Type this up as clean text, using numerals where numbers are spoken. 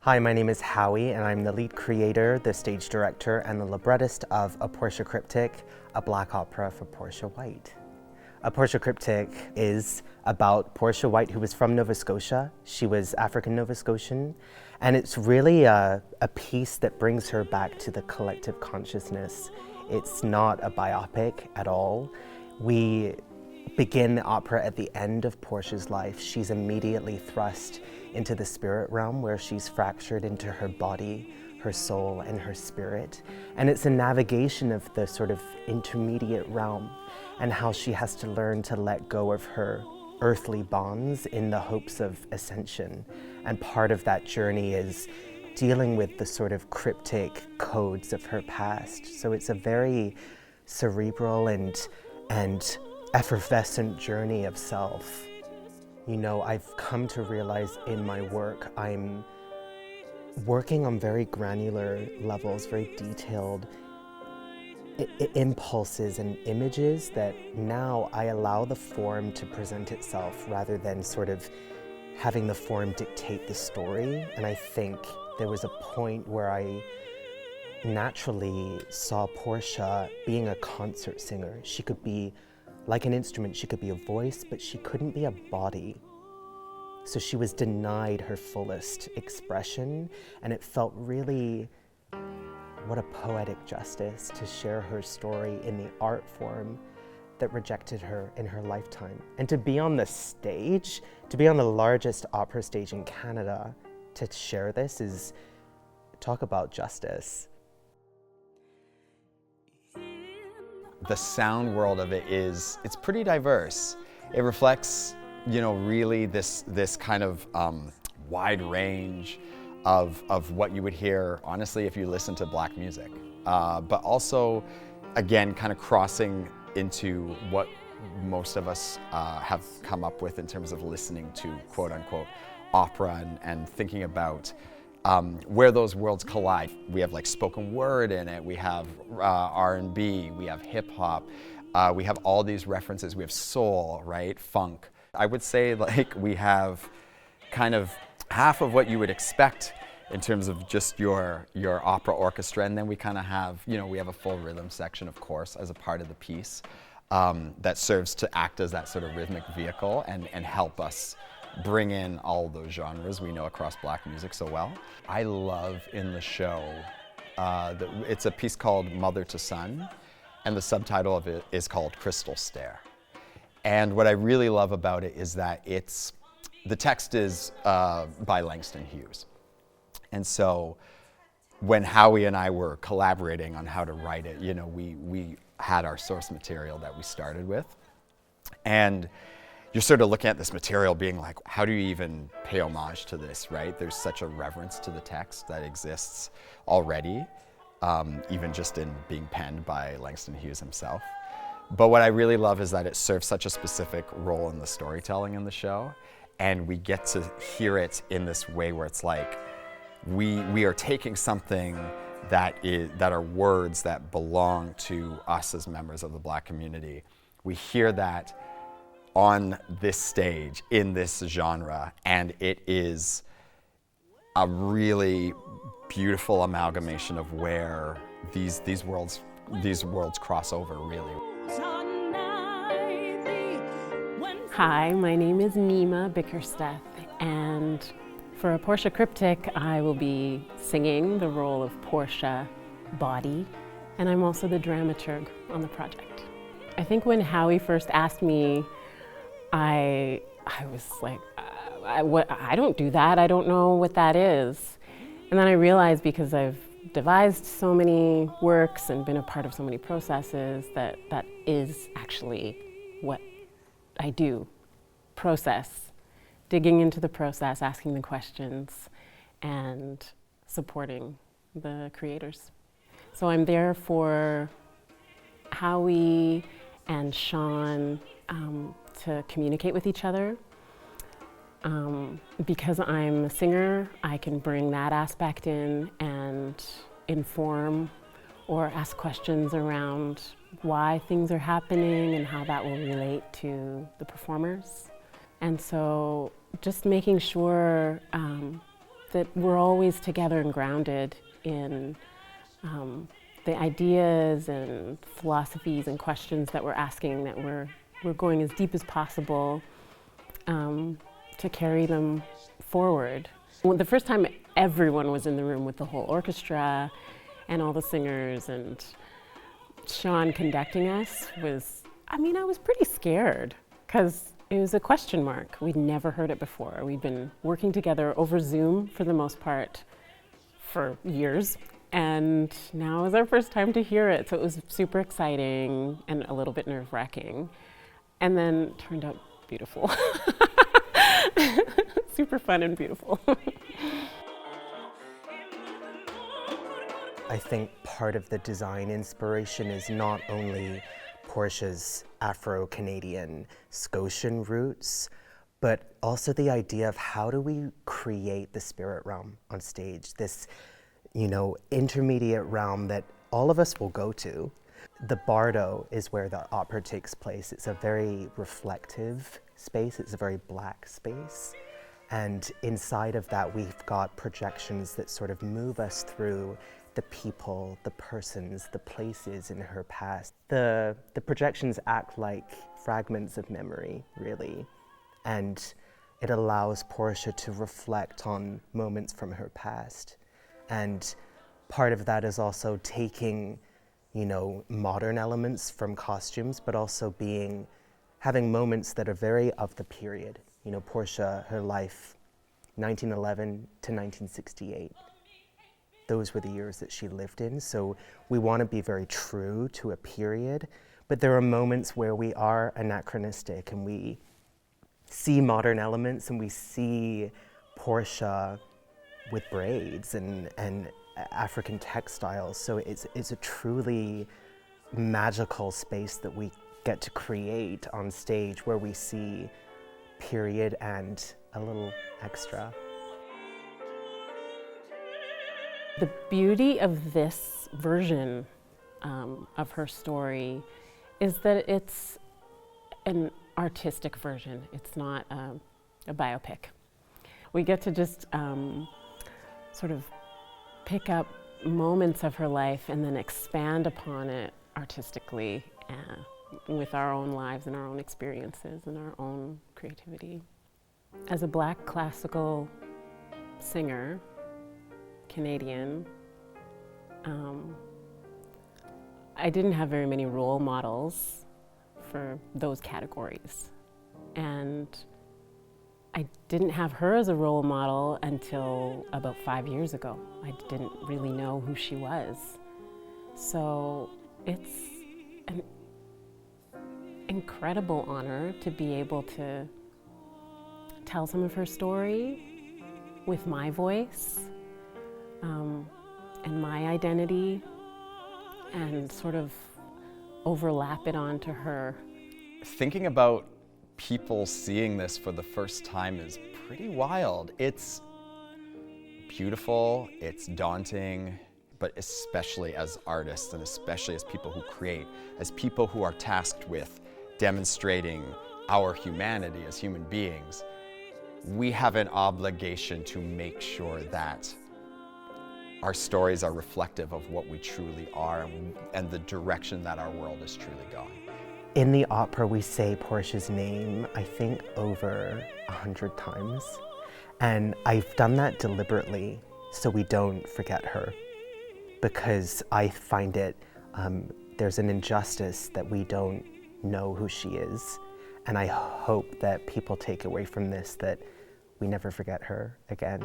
Hi, my name is Howie, and I'm the lead creator, the stage director, and the librettist of Aportia Chryptych, a black opera for Portia White. Aportia Chryptych is about Portia White, who was from Nova Scotia. She was African Nova Scotian, and it's really a piece that brings her back to the collective consciousness. It's not a biopic at all. We begin the opera at the end of Portia's life. She's immediately thrust into the spirit realm where she's fractured into her body, her soul, and her spirit. And it's a navigation of the sort of intermediate realm and how she has to learn to let go of her earthly bonds in the hopes of ascension. And part of that journey is dealing with the sort of cryptic codes of her past. So it's a very cerebral and effervescent journey of self. You know, I've come to realize in my work, I'm working on very granular levels, very detailed impulses and images that now I allow the form to present itself rather than sort of having the form dictate the story. And I think there was a point where I naturally saw Portia being a concert singer. She could be like an instrument, she could be a voice, but she couldn't be a body. So she was denied her fullest expression, and it felt really, what a poetic justice to share her story in the art form that rejected her in her lifetime. And to be on the stage, to be on the largest opera stage in Canada, to share this is, talk about justice. The sound world of it it's pretty diverse. It reflects, you know, really this kind of wide range of what you would hear, honestly, if you listen to black music. But also, again, kind of crossing into what most of us have come up with in terms of listening to quote unquote opera and thinking about where those worlds collide. We have like spoken word in it, we have R&B, we have hip hop, we have all these references, we have soul, right, funk. I would say like we have kind of half of what you would expect in terms of just your opera orchestra, and then we kind of have, you know, we have a full rhythm section, of course, as a part of the piece that serves to act as that sort of rhythmic vehicle and help us bring in all those genres we know across black music so well. I love in the show, it's a piece called Mother to Son, and the subtitle of it is called Crystal Stare. And what I really love about it is that the text is by Langston Hughes. And so when Howie and I were collaborating on how to write it, you know, we had our source material that we started with. And you're sort of looking at this material being like, how do you even pay homage to this, right? There's such a reverence to the text that exists already, even just in being penned by Langston Hughes himself. But what I really love is that it serves such a specific role in the storytelling in the show, and we get to hear it in this way where it's like, we are taking something that are words that belong to us as members of the black community. We hear that on this stage, in this genre, and it is a really beautiful amalgamation of where these worlds cross over, really. Hi, my name is Nima Bickersteth, and for Aportia Chryptych, I will be singing the role of Portia Body, and I'm also the dramaturg on the project. I think when Howie first asked me, I was like, I don't do that, I don't know what that is. And then I realized, because I've devised so many works and been a part of so many processes, that is actually what I do. Process, digging into the process, asking the questions, and supporting the creators. So I'm there for Howie and Sean to communicate with each other. Because I'm a singer, I can bring that aspect in and inform or ask questions around why things are happening and how that will relate to the performers. And so just making sure that we're always together and grounded in the ideas and philosophies and questions that we're asking, that we're going as deep as possible to carry them forward. Well, the first time everyone was in the room with the whole orchestra and all the singers and Sean conducting us was, I was pretty scared because it was a question mark. We'd never heard it before. We'd been working together over Zoom for the most part for years. And now is our first time to hear it. So it was super exciting and a little bit nerve-wracking. And then it turned out beautiful. Super fun and beautiful. I think part of the design inspiration is not only Portia's Afro-Canadian Scotian roots, but also the idea of how do we create the spirit realm on stage, this intermediate realm that all of us will go to. The Bardo is where the opera takes place. It's a very reflective space. It's a very black space. And inside of that, we've got projections that sort of move us through the people, the persons, the places in her past. The projections act like fragments of memory, really. And it allows Portia to reflect on moments from her past. And part of that is also taking, modern elements from costumes, but also having moments that are very of the period. Portia, her life, 1911 to 1968. Those were the years that she lived in. So we want to be very true to a period, but there are moments where we are anachronistic and we see modern elements and we see Portia with braids and African textiles. So it's a truly magical space that we get to create on stage where we see period and a little extra. The beauty of this version of her story is that it's an artistic version. It's not a biopic. We get to just sort of pick up moments of her life and then expand upon it artistically with our own lives and our own experiences and our own creativity. As a Black classical singer, Canadian, I didn't have very many role models for those categories. And I didn't have her as a role model until about 5 years ago. I didn't really know who she was. So it's an incredible honor to be able to tell some of her story with my voice and my identity and sort of overlap it onto her. Thinking about people seeing this for the first time is pretty wild. It's beautiful, it's daunting, but especially as artists and especially as people who create, as people who are tasked with demonstrating our humanity as human beings, we have an obligation to make sure that our stories are reflective of what we truly are and the direction that our world is truly going. In the opera, we say Portia's name, I think, over 100 times. And I've done that deliberately so we don't forget her. Because I find there's an injustice that we don't know who she is. And I hope that people take away from this that we never forget her again.